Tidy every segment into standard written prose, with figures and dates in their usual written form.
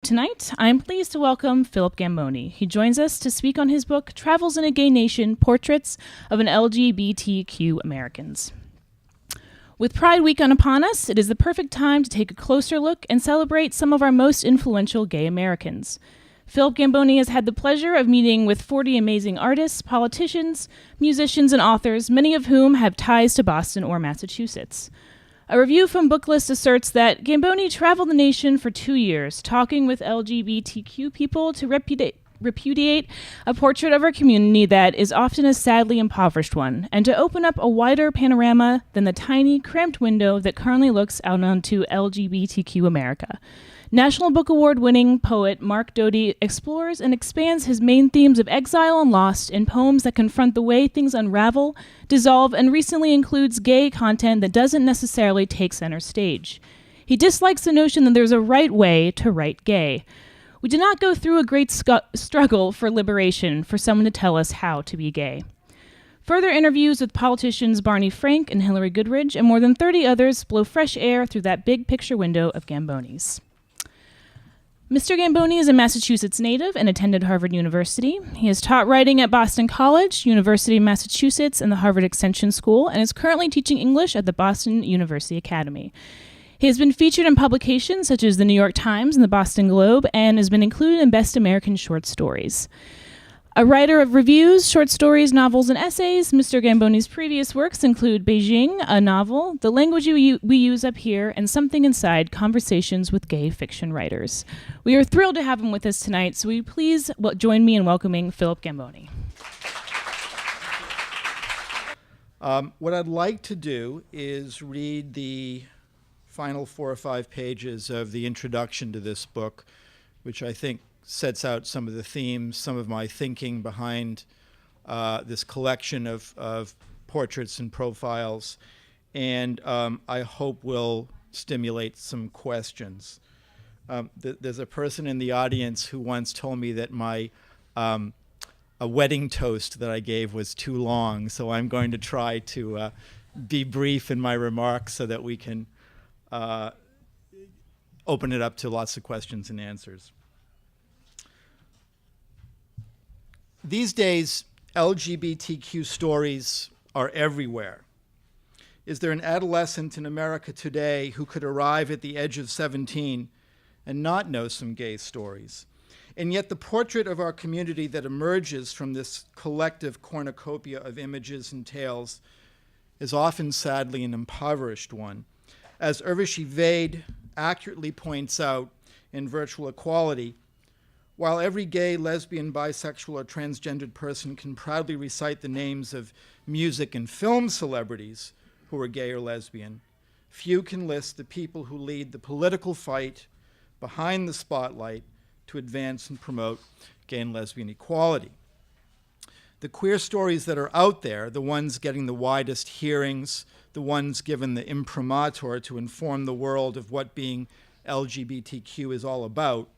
Tonight, I am pleased to welcome Philip Gambone. He joins us to speak on his book, Travels in a Gay Nation, Portraits of an LGBTQ Americans. With Pride Week upon us, it is the perfect time to take a closer look and celebrate some of our most influential gay Americans. Philip Gambone has had the pleasure of meeting with 40 amazing artists, politicians, musicians, and authors, many of whom have ties to Boston or Massachusetts. A review from Booklist asserts that Gambone traveled the nation for 2 years, talking with LGBTQ people to repudiate a portrait of our community that is often a sadly impoverished one, and to open up a wider panorama than the tiny, cramped window that currently looks out onto LGBTQ America. National Book Award-winning poet Mark Doty explores and expands his main themes of exile and loss in poems that confront the way things unravel, dissolve, and recently includes gay content that doesn't necessarily take center stage. He dislikes the notion that there's a right way to write gay. We did not go through a great struggle for liberation for someone to tell us how to be gay. Further interviews with politicians Barney Frank and Hillary Goodridge and more than 30 others blow fresh air through that big picture window of Gambone's. Mr. Gambone is a Massachusetts native and attended Harvard University. He has taught writing at Boston College, University of Massachusetts, and the Harvard Extension School, and is currently teaching English at the Boston University Academy. He has been featured in publications such as the New York Times and the Boston Globe, and has been included in Best American Short Stories. A writer of reviews, short stories, novels, and essays, Mr. Gambone's previous works include Beijing, a novel, The Language We Use Up Here, and Something Inside, Conversations with Gay Fiction Writers. We are thrilled to have him with us tonight, so will you please join me in welcoming Philip Gambone. What I'd like to do is read the final 4 or 5 pages of the introduction to this book, which I think sets out some of the themes, some of my thinking behind this collection of portraits and profiles, and I hope will stimulate some questions. There's a person in the audience who once told me that my a wedding toast that I gave was too long, so I'm going to try to be brief in my remarks so that we can open it up to lots of questions and answers. These days, LGBTQ stories are everywhere. Is there an adolescent in America today who could arrive at the age of 17 and not know some gay stories? And yet the portrait of our community that emerges from this collective cornucopia of images and tales is often, sadly, an impoverished one. As Urvashi Vaid accurately points out in Virtual Equality, while every gay, lesbian, bisexual, or transgendered person can proudly recite the names of music and film celebrities who are gay or lesbian, few can list the people who lead the political fight behind the spotlight to advance and promote gay and lesbian equality. The queer stories that are out there, the ones getting the widest hearings, the ones given the imprimatur to inform the world of what being LGBTQ is all about,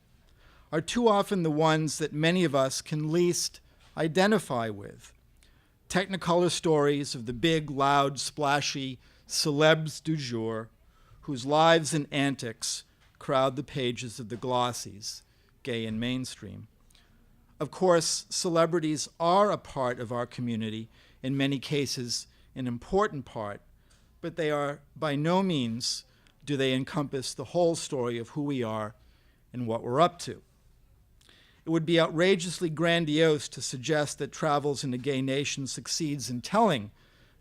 are too often the ones that many of us can least identify with. Technicolor stories of the big, loud, splashy celebs du jour whose lives and antics crowd the pages of the glossies, gay and mainstream. Of course, celebrities are a part of our community, in many cases an important part, but they are by no means do they encompass the whole story of who we are and what we're up to. It would be outrageously grandiose to suggest that Travels in a Gay Nation succeeds in telling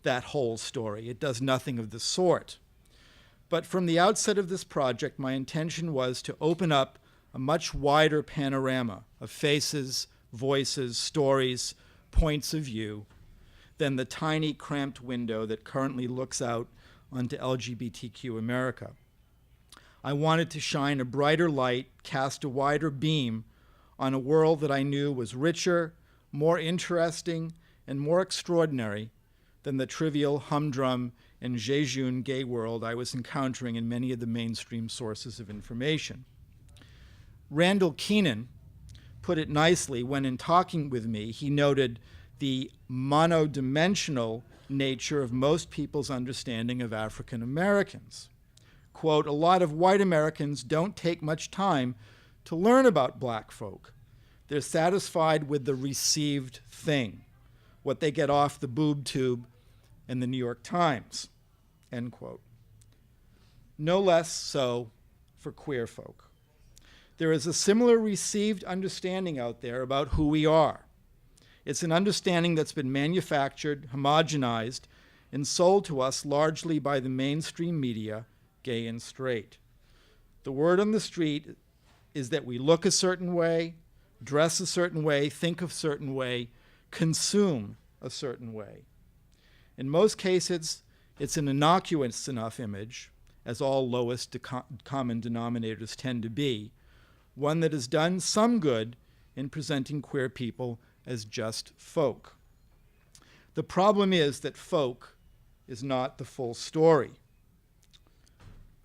that whole story. It does nothing of the sort. But from the outset of this project, my intention was to open up a much wider panorama of faces, voices, stories, points of view than the tiny, cramped window that currently looks out onto LGBTQ America. I wanted to shine a brighter light, cast a wider beam on a world that I knew was richer, more interesting, and more extraordinary than the trivial, humdrum, and jejune gay world I was encountering in many of the mainstream sources of information. Randall Keenan put it nicely when, in talking with me, he noted the monodimensional nature of most people's understanding of African Americans. Quote, "A lot of white Americans don't take much time to learn about black folk. They're satisfied with the received thing, what they get off the boob tube in the New York Times, end quote. No less so for queer folk. There is a similar received understanding out there about who we are. It's an understanding that's been manufactured, homogenized, and sold to us largely by the mainstream media, gay and straight. The word on the street is that we look a certain way, dress a certain way, think a certain way, consume a certain way. In most cases, it's an innocuous enough image, as all lowest common denominators tend to be, one that has done some good in presenting queer people as just folk. The problem is that folk is not the full story.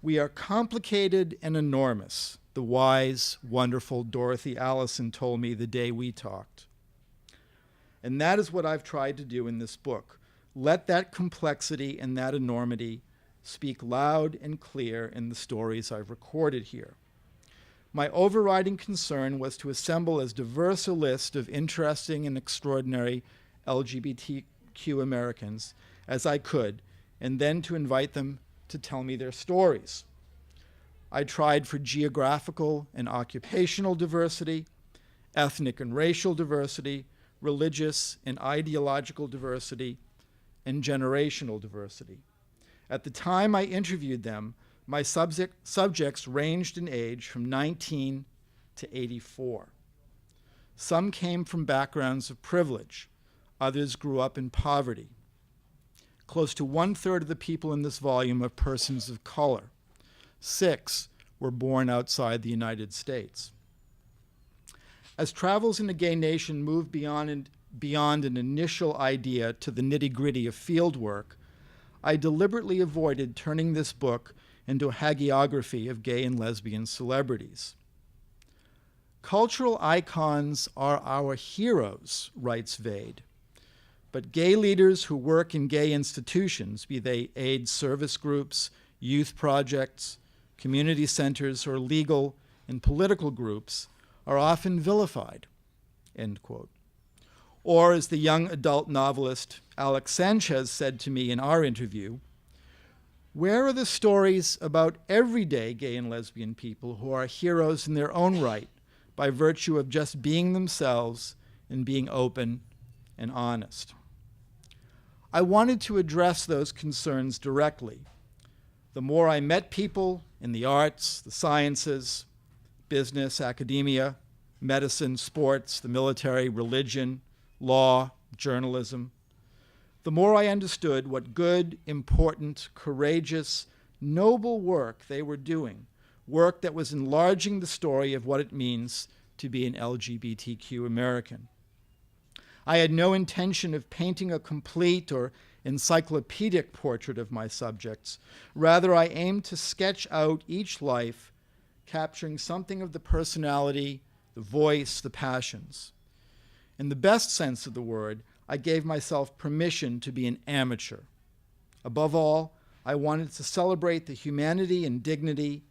We are complicated and enormous, the wise, wonderful Dorothy Allison told me the day we talked. And that is what I've tried to do in this book. Let that complexity and that enormity speak loud and clear in the stories I've recorded here. My overriding concern was to assemble as diverse a list of interesting and extraordinary LGBTQ Americans as I could, and then to invite them to tell me their stories. I tried for geographical and occupational diversity, ethnic and racial diversity, religious and ideological diversity, and generational diversity. At the time I interviewed them, my subjects ranged in age from 19 to 84. Some came from backgrounds of privilege. Others grew up in poverty. Close to 1/3 of the people in this volume are persons of color. 6 were born outside the United States. As Travels in a Gay Nation moved beyond an initial idea to the nitty-gritty of field work, I deliberately avoided turning this book into a hagiography of gay and lesbian celebrities. Cultural icons are our heroes, writes Vade. But gay leaders who work in gay institutions, be they AIDS service groups, youth projects, community centers, or legal and political groups, are often vilified, end quote. Or as the young adult novelist Alex Sanchez said to me in our interview, where are the stories about everyday gay and lesbian people who are heroes in their own right by virtue of just being themselves and being open and honest? I wanted to address those concerns directly. The more I met people in the arts, the sciences, business, academia, medicine, sports, the military, religion, law, journalism, the more I understood what good, important, courageous, noble work they were doing, work that was enlarging the story of what it means to be an LGBTQ American. I had no intention of painting a complete or encyclopedic portrait of my subjects. Rather, I aimed to sketch out each life, capturing something of the personality, the voice, the passions. In the best sense of the word, I gave myself permission to be an amateur. Above all, I wanted to celebrate the humanity and dignity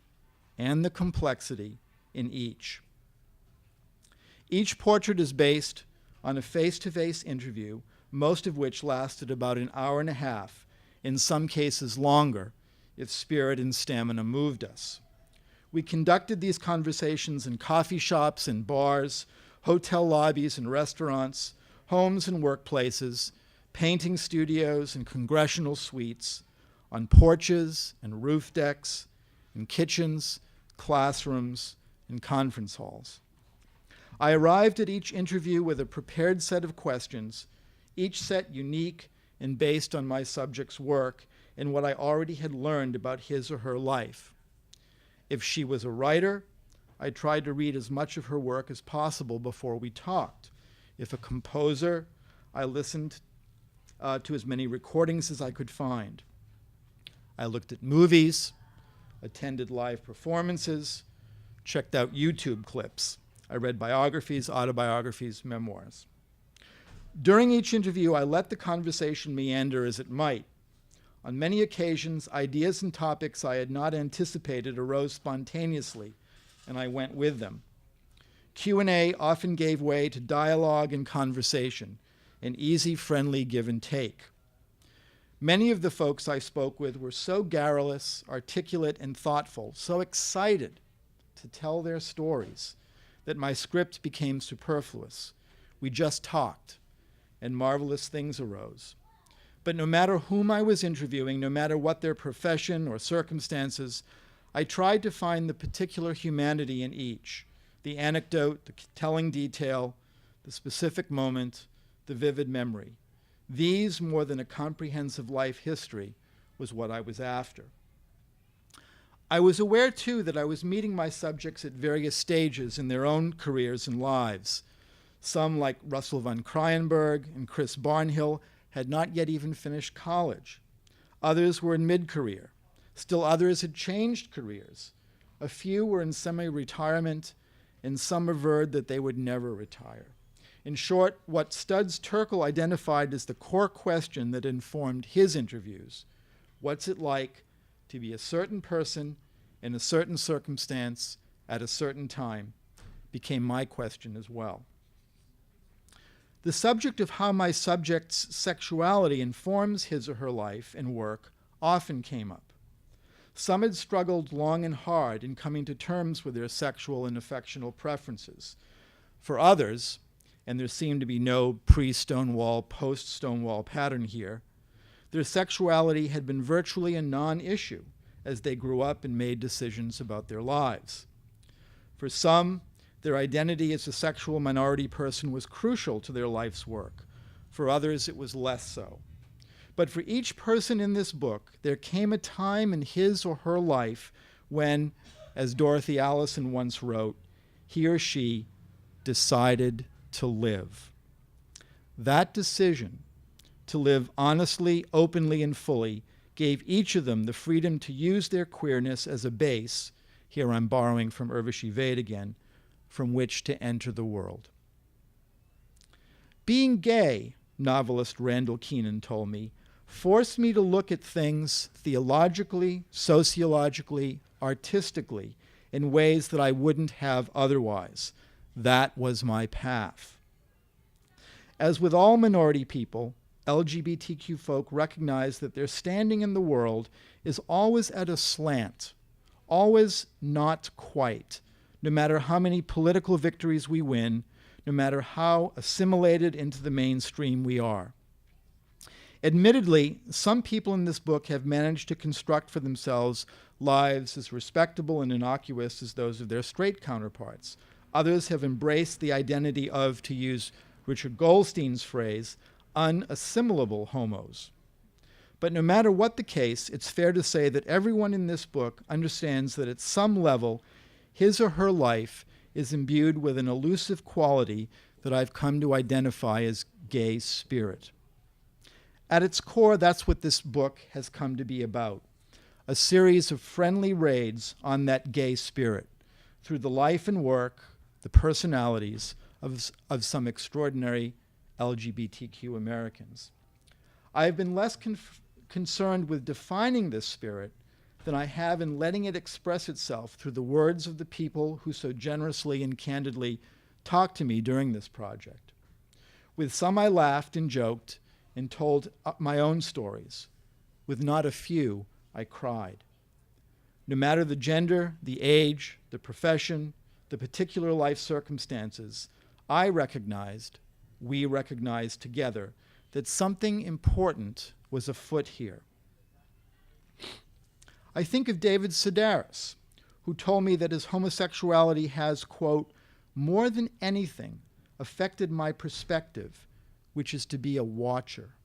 and the complexity in each. Each portrait is based on a face-to-face interview, most of which lasted about an hour and a half, in some cases longer, if spirit and stamina moved us. We conducted these conversations in coffee shops and bars, hotel lobbies and restaurants, homes and workplaces, painting studios and congressional suites, on porches and roof decks, in kitchens, classrooms, and conference halls. I arrived at each interview with a prepared set of questions, each set unique and based on my subject's work and what I already had learned about his or her life. If she was a writer, I tried to read as much of her work as possible before we talked. If a composer, I listened to as many recordings as I could find. I looked at movies, attended live performances, checked out YouTube clips. I read biographies, autobiographies, memoirs. During each interview, I let the conversation meander as it might. On many occasions, ideas and topics I had not anticipated arose spontaneously, and I went with them. Q&A often gave way to dialogue and conversation, an easy, friendly give and take. Many of the folks I spoke with were so garrulous, articulate, and thoughtful, so excited to tell their stories, that my script became superfluous. We just talked, and marvelous things arose. But no matter whom I was interviewing, no matter what their profession or circumstances, I tried to find the particular humanity in each, the anecdote, the telling detail, the specific moment, the vivid memory. These, more than a comprehensive life history, was what I was after. I was aware, too, that I was meeting my subjects at various stages in their own careers and lives. Some, like Russell von Kryenberg and Chris Barnhill, had not yet even finished college. Others were in mid-career. Still others had changed careers. A few were in semi-retirement, and some averred that they would never retire. In short, what Studs Terkel identified as the core question that informed his interviews, what's it like to be a certain person in a certain circumstance at a certain time, became my question as well. The subject of how my subject's sexuality informs his or her life and work often came up. Some had struggled long and hard in coming to terms with their sexual and affectional preferences. For others, and there seemed to be no pre-Stonewall, post-Stonewall pattern here, their sexuality had been virtually a non-issue as they grew up and made decisions about their lives. For some, their identity as a sexual minority person was crucial to their life's work. For others, it was less so. But for each person in this book, there came a time in his or her life when, as Dorothy Allison once wrote, he or she decided to live. That decision, to live honestly, openly, and fully, gave each of them the freedom to use their queerness as a base, here I'm borrowing from Urvashi Vaid again, from which to enter the world. Being gay, novelist Randall Keenan told me, forced me to look at things theologically, sociologically, artistically, in ways that I wouldn't have otherwise. That was my path. As with all minority people, LGBTQ folk recognize that their standing in the world is always at a slant, always not quite, no matter how many political victories we win, no matter how assimilated into the mainstream we are. Admittedly, some people in this book have managed to construct for themselves lives as respectable and innocuous as those of their straight counterparts. Others have embraced the identity of, to use Richard Goldstein's phrase, unassimilable homos. But no matter what the case, it's fair to say that everyone in this book understands that at some level, his or her life is imbued with an elusive quality that I've come to identify as gay spirit. At its core, that's what this book has come to be about, a series of friendly raids on that gay spirit through the life and work, the personalities of some extraordinary LGBTQ Americans. I have been less concerned with defining this spirit than I have in letting it express itself through the words of the people who so generously and candidly talked to me during this project. With some I laughed and joked and told my own stories. With not a few, I cried. No matter the gender, the age, the profession, the particular life circumstances, we recognized together that something important was afoot here. I think of David Sedaris, who told me that his homosexuality has, quote, more than anything affected my perspective, which is to be a watcher.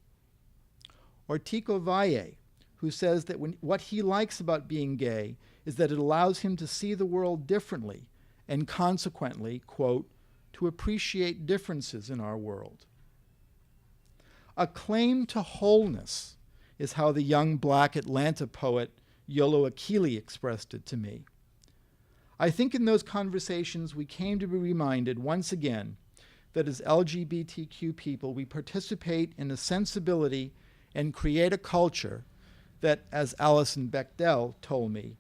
Or Tico Valle, who says that what he likes about being gay is that it allows him to see the world differently and consequently, quote, to appreciate differences in our world. A claim to wholeness is how the young Black Atlanta poet Yolo Akili expressed it to me. I think in those conversations we came to be reminded once again that as LGBTQ people we participate in a sensibility and create a culture that, as Alison Bechdel told me,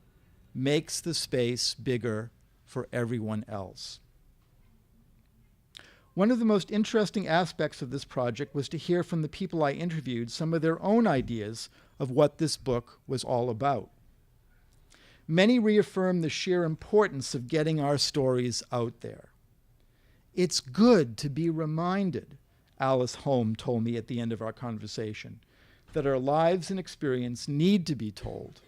makes the space bigger for everyone else. One of the most interesting aspects of this project was to hear from the people I interviewed some of their own ideas of what this book was all about. Many reaffirmed the sheer importance of getting our stories out there. "It's good to be reminded," Alice Holm told me at the end of our conversation, "that our lives and experience need to be told."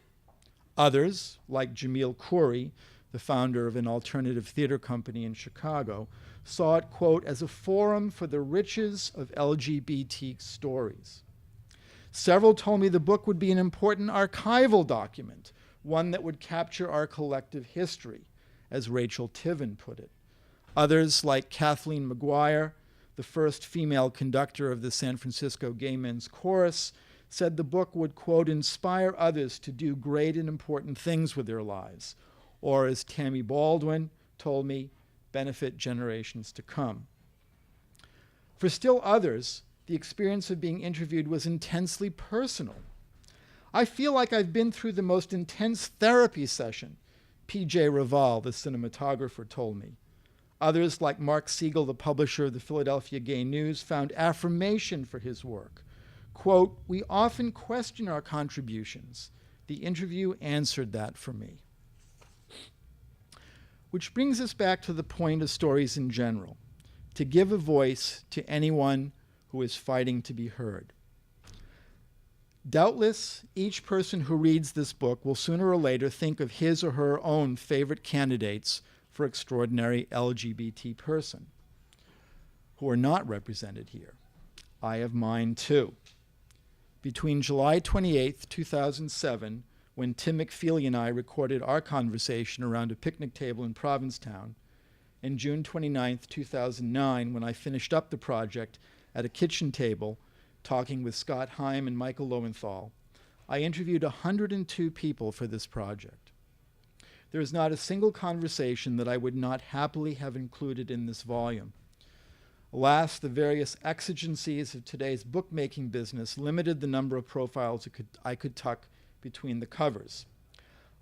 Others, like Jamil Khoury, the founder of an alternative theater company in Chicago, saw it, quote, as a forum for the riches of LGBT stories. Several told me the book would be an important archival document, one that would capture our collective history, as Rachel Tiven put it. Others, like Kathleen McGuire, the first female conductor of the San Francisco Gay Men's Chorus, said the book would, quote, inspire others to do great and important things with their lives, or, as Tammy Baldwin told me, benefit generations to come. For still others, the experience of being interviewed was intensely personal. "I feel like I've been through the most intense therapy session," P.J. Raval, the cinematographer, told me. Others, like Mark Siegel, the publisher of the Philadelphia Gay News, found affirmation for his work. Quote, "We often question our contributions. The interview answered that for me." Which brings us back to the point of stories in general, to give a voice to anyone who is fighting to be heard. Doubtless, each person who reads this book will sooner or later think of his or her own favorite candidates for extraordinary LGBT person who are not represented here. I have mine too. Between July 28, 2007, when Tim McFeely and I recorded our conversation around a picnic table in Provincetown, and June 29, 2009, when I finished up the project at a kitchen table talking with Scott Heim and Michael Lowenthal, I interviewed 102 people for this project. There is not a single conversation that I would not happily have included in this volume. Alas, the various exigencies of today's bookmaking business limited the number of profiles I could tuck between the covers.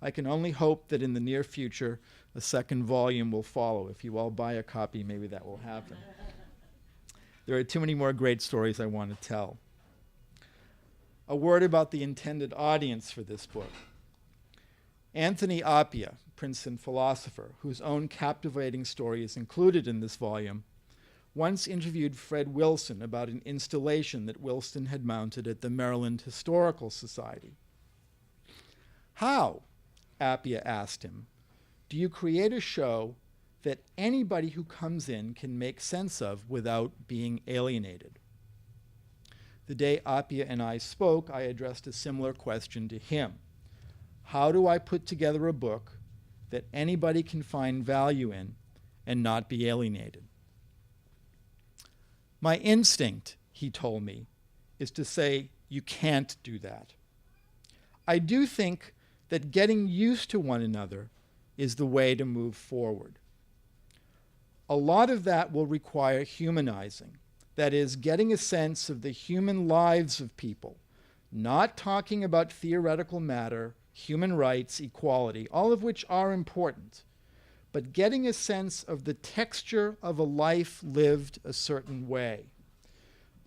I can only hope that in the near future, a second volume will follow. If you all buy a copy, maybe that will happen. There are too many more great stories I want to tell. A word about the intended audience for this book. Anthony Appiah, Princeton philosopher, whose own captivating story is included in this volume, once interviewed Fred Wilson about an installation that Wilson had mounted at the Maryland Historical Society. "How," Appiah asked him, "do you create a show that anybody who comes in can make sense of without being alienated?" The day Appiah and I spoke, I addressed a similar question to him. How do I put together a book that anybody can find value in and not be alienated? My instinct, he told me, is to say you can't do that. I do think that getting used to one another is the way to move forward. A lot of that will require humanizing, that is, getting a sense of the human lives of people, not talking about theoretical matter, human rights, equality, all of which are important, but getting a sense of the texture of a life lived a certain way.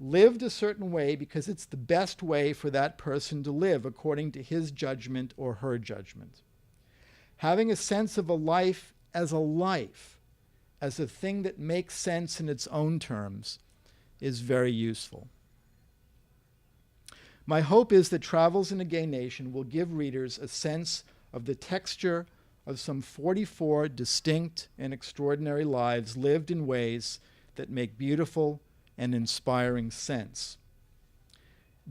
Lived a certain way because it's the best way for that person to live according to his judgment or her judgment. Having a sense of a life, as a thing that makes sense in its own terms, is very useful. My hope is that Travels in a Gay Nation will give readers a sense of the texture of some 44 distinct and extraordinary lives lived in ways that make beautiful and inspiring sense.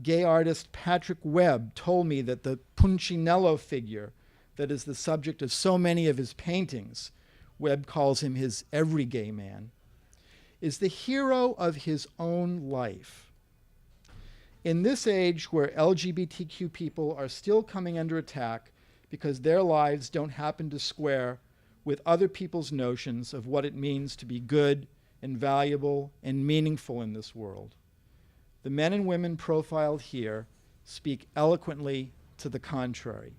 Gay artist Patrick Webb told me that the Punchinello figure that is the subject of so many of his paintings, Webb calls him his every gay man, is the hero of his own life. In this age where LGBTQ people are still coming under attack because their lives don't happen to square with other people's notions of what it means to be good and valuable and meaningful in this world, the men and women profiled here speak eloquently to the contrary.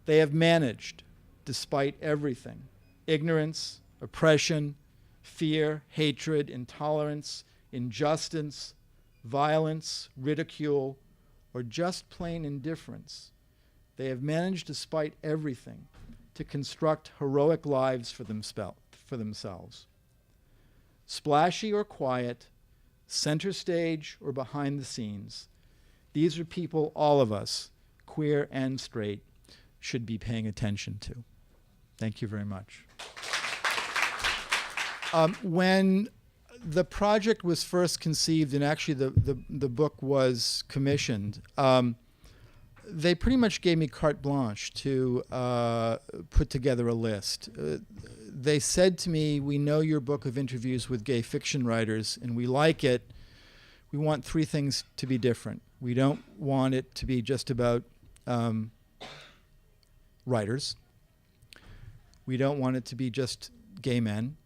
They have managed, despite everything, ignorance, oppression, fear, hatred, intolerance, injustice, violence, ridicule, or just plain indifference. They have managed, despite everything, to construct heroic lives for themselves. Splashy or quiet, center stage or behind the scenes, these are people all of us, queer and straight, should be paying attention to. Thank you very much. When the project was first conceived, and actually the book was commissioned, they pretty much gave me carte blanche to put together a list. They said to me, we know your book of interviews with gay fiction writers, and we like it. We want three things to be different. We don't want it to be just about writers. We don't want it to be just gay men.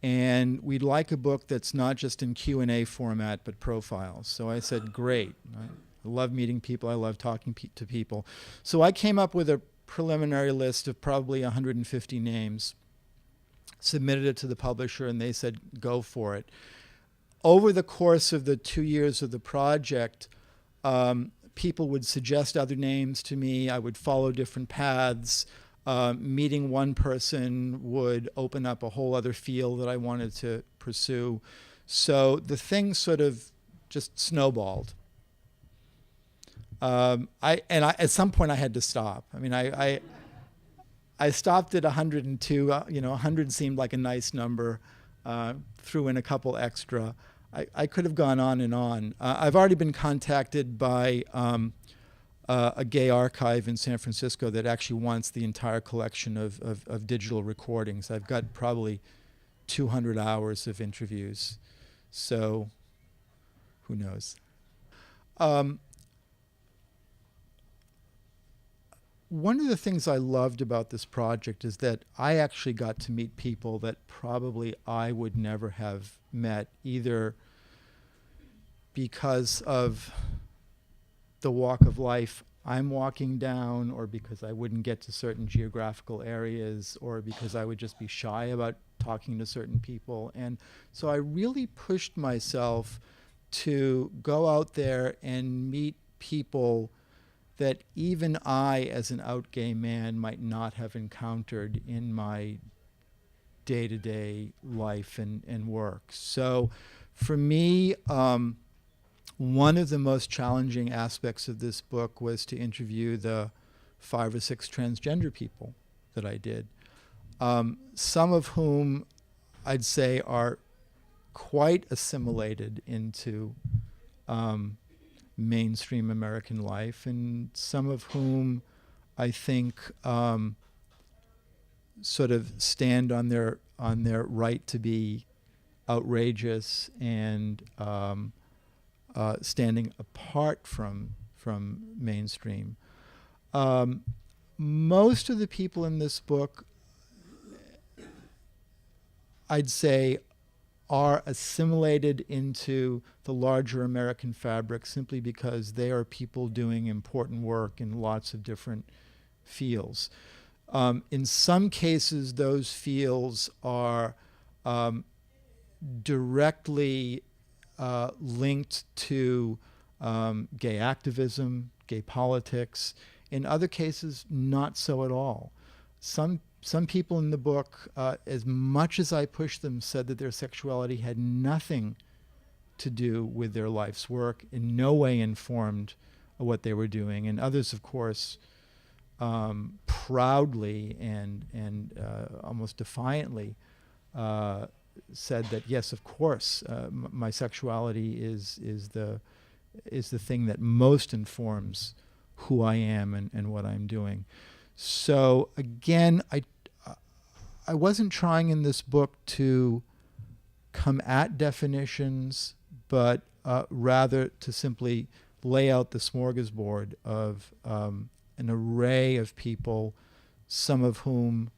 And we'd like a book that's not just in Q&A format, but profiles. So I said, great. I love meeting people. I love talking to people. So I came up with a preliminary list of probably 150 names, submitted it to the publisher, and they said, go for it. Over the course of the 2 years of the project, people would suggest other names to me. I would follow different paths. Meeting one person would open up a whole other field that I wanted to pursue. So the thing sort of just snowballed. At some point I had to stop. I mean, I stopped at 102. 100 seemed like a nice number. Threw in a couple extra. I could have gone on and on. I've already been contacted by a gay archive in San Francisco that actually wants the entire collection of digital recordings. I've got probably 200 hours of interviews. So who knows? One of the things I loved about this project is that I actually got to meet people that probably I would never have met, either because of the walk of life I'm walking down, or because I wouldn't get to certain geographical areas, or because I would just be shy about talking to certain people. And so I really pushed myself to go out there and meet people that even I, as an out gay man, might not have encountered in my day-to-day life and work. So for me, one of the most challenging aspects of this book was to interview the 5 or 6 transgender people that I did, some of whom I'd say are quite assimilated into mainstream American life, and some of whom I think sort of stand on their right to be outrageous and standing apart from mainstream. Most of the people in this book, I'd say, are assimilated into the larger American fabric simply because they are people doing important work in lots of different fields. In some cases, those fields are directly linked to gay activism, gay politics. In other cases, not so at all. Some people in the book, as much as I pushed them, said that their sexuality had nothing to do with their life's work, in no way informed what they were doing. And others, of course, proudly and almost defiantly said that, yes, of course, my sexuality is the thing that most informs who I am and what I'm doing. So again, I wasn't trying in this book to come at definitions, but rather to simply lay out the smorgasbord of an array of people, some of whom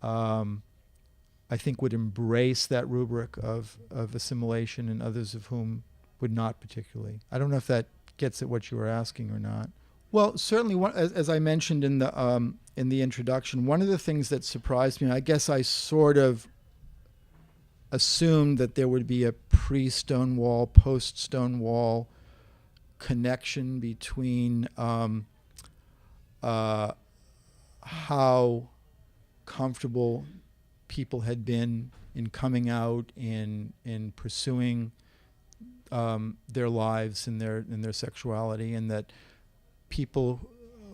I think would embrace that rubric of assimilation, and others of whom would not particularly. I don't know if that gets at what you were asking or not. Well, certainly, as I mentioned in the introduction, one of the things that surprised me, I guess I sort of assumed that there would be a pre-Stonewall, post-Stonewall connection between how comfortable people had been in coming out and in pursuing their lives and their sexuality, and that people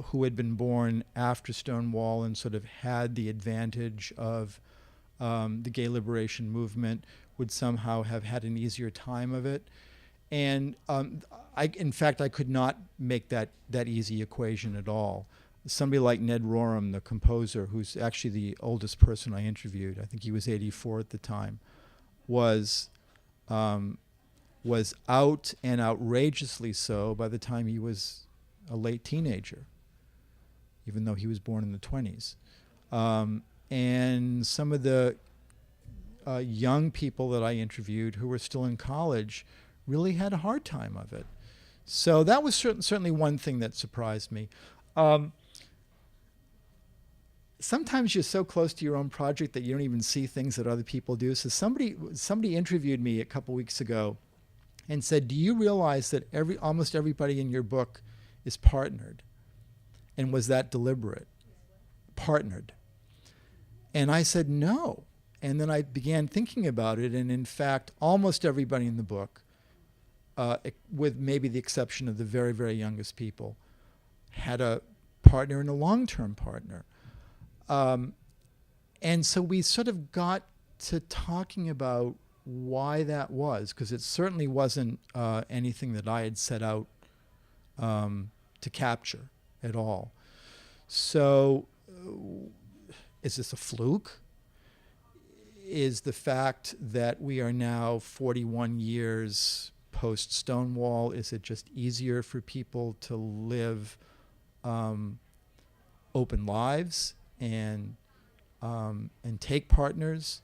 who had been born after Stonewall and sort of had the advantage of the gay liberation movement would somehow have had an easier time of it. And in fact, I could not make that easy equation at all. Somebody like Ned Rorem, the composer, who's actually the oldest person I interviewed, I think he was 84 at the time, was out, and outrageously so, by the time he was a late teenager, even though he was born in the 20s. And some of the young people that I interviewed who were still in college really had a hard time of it. So that was certainly one thing that surprised me. Sometimes you're so close to your own project that you don't even see things that other people do. So somebody interviewed me a couple weeks ago and said, "Do you realize that almost everybody in your book is partnered?" And was that deliberate? Partnered. And I said, no. And then I began thinking about it, and in fact, almost everybody in the book, with maybe the exception of the very, very youngest people, had a partner and a long-term partner. And so we sort of got to talking about why that was, because it certainly wasn't anything that I had set out to capture at all. So is this a fluke? Is the fact that we are now 41 years post-Stonewall, is it just easier for people to live open lives and take partners?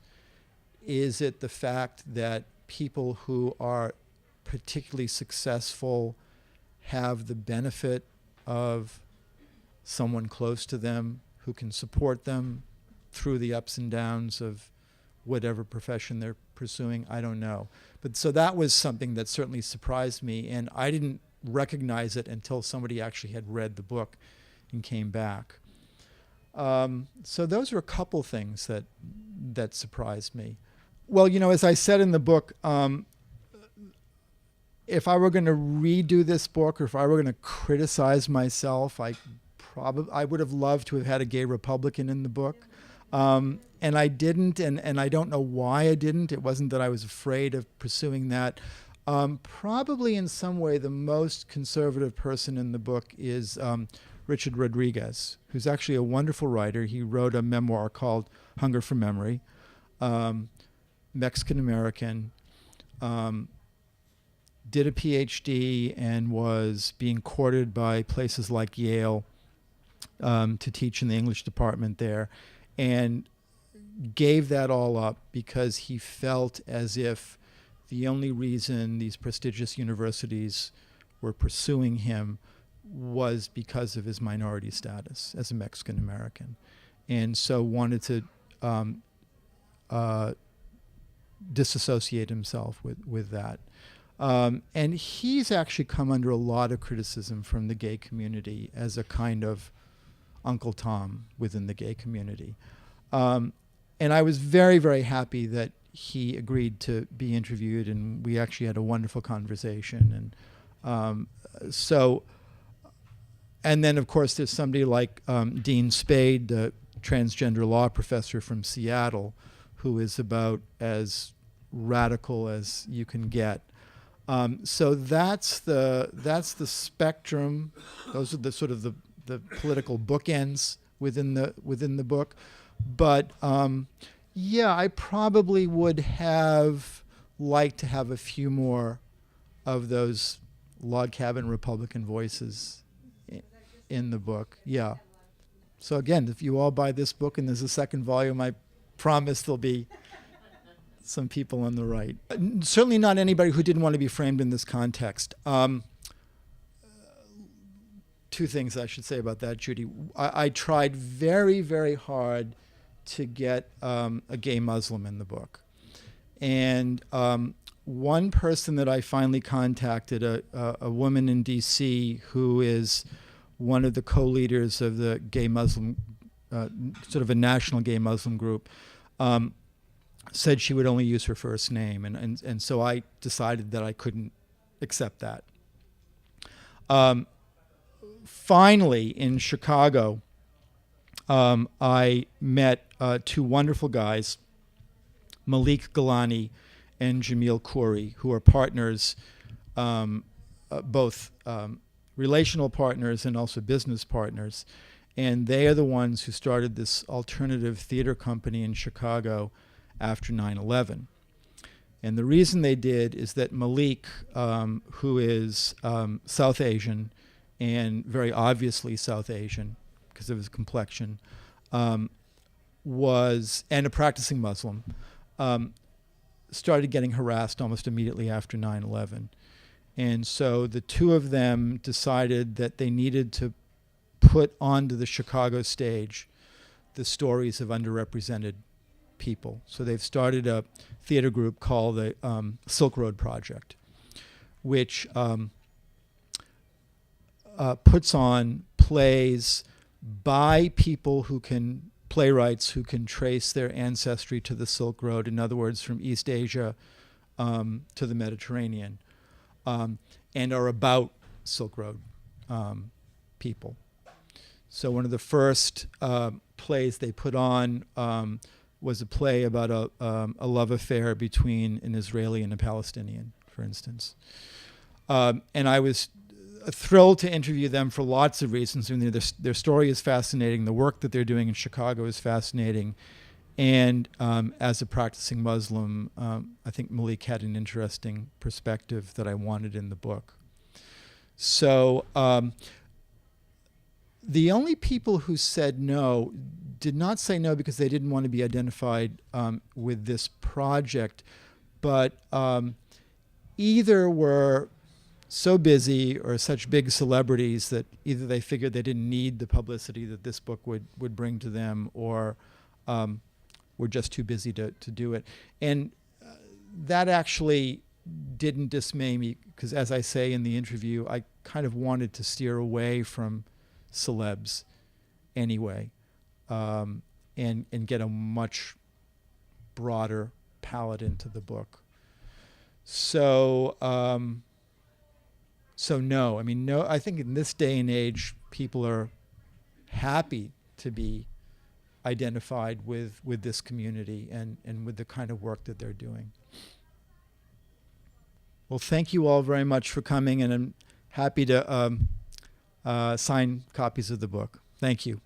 Is it the fact that people who are particularly successful have the benefit of someone close to them who can support them through the ups and downs of whatever profession they're pursuing? I don't know. But so that was something that certainly surprised me, and I didn't recognize it until somebody actually had read the book and came back. So those are a couple things that surprised me. Well, as I said in the book, if I were going to redo this book, or if I were going to criticize myself, I would have loved to have had a gay Republican in the book. And I didn't, and I don't know why I didn't. It wasn't that I was afraid of pursuing that. Probably in some way the most conservative person in the book is Richard Rodriguez, who's actually a wonderful writer. He wrote a memoir called Hunger for Memory, Mexican-American, did a PhD and was being courted by places like Yale to teach in the English department there, and gave that all up because he felt as if the only reason these prestigious universities were pursuing him was because of his minority status as a Mexican American, and so wanted to disassociate himself with that. And he's actually come under a lot of criticism from the gay community as a kind of Uncle Tom within the gay community. And I was very, very happy that he agreed to be interviewed, and we actually had a wonderful conversation. And and then, of course, there's somebody like Dean Spade, the transgender law professor from Seattle, who is about as radical as you can get. So that's the spectrum. Those are the sort of the political bookends within the book. But yeah, I probably would have liked to have a few more of those log cabin Republican voices in the book. Yeah. So again, if you all buy this book and there's a second volume, I promise there'll be some people on the right. Certainly not anybody who didn't want to be framed in this context. Two things I should say about that, Judy. I tried very, very hard to get a gay Muslim in the book. And one person that I finally contacted, a woman in D.C. who is one of the co-leaders of the gay Muslim, sort of a national gay Muslim group, said she would only use her first name. And so I decided that I couldn't accept that. Finally, in Chicago, I met two wonderful guys, Malik Galani and Jamil Khoury, who are partners, both relational partners and also business partners. And they are the ones who started this alternative theater company in Chicago after 9/11. And the reason they did is that Malik, who is South Asian, and very obviously South Asian because of his complexion, was, and a practicing Muslim, started getting harassed almost immediately after 9/11. And so the two of them decided that they needed to put onto the Chicago stage the stories of underrepresented people. So they've started a theater group called the Silk Road Project, which puts on plays by people who can, playwrights who can trace their ancestry to the Silk Road, in other words, from East Asia to the Mediterranean, and are about Silk Road people. So one of the first plays they put on was a play about a love affair between an Israeli and a Palestinian, for instance. And I was thrilled to interview them for lots of reasons. I mean, their story is fascinating. The work that they're doing in Chicago is fascinating. And as a practicing Muslim, I think Malik had an interesting perspective that I wanted in the book. So the only people who said no did not say no because they didn't want to be identified with this project, but either were so busy or such big celebrities that either they figured they didn't need the publicity that this book would bring to them, or were just too busy to do it. And that actually didn't dismay me because, as I say in the interview, I kind of wanted to steer away from celebs anyway, and get a much broader palette into the book. So no, I mean, no, I think in this day and age, people are happy to be identified with this community and with the kind of work that they're doing. Well, thank you all very much for coming, and I'm happy to sign copies of the book. Thank you.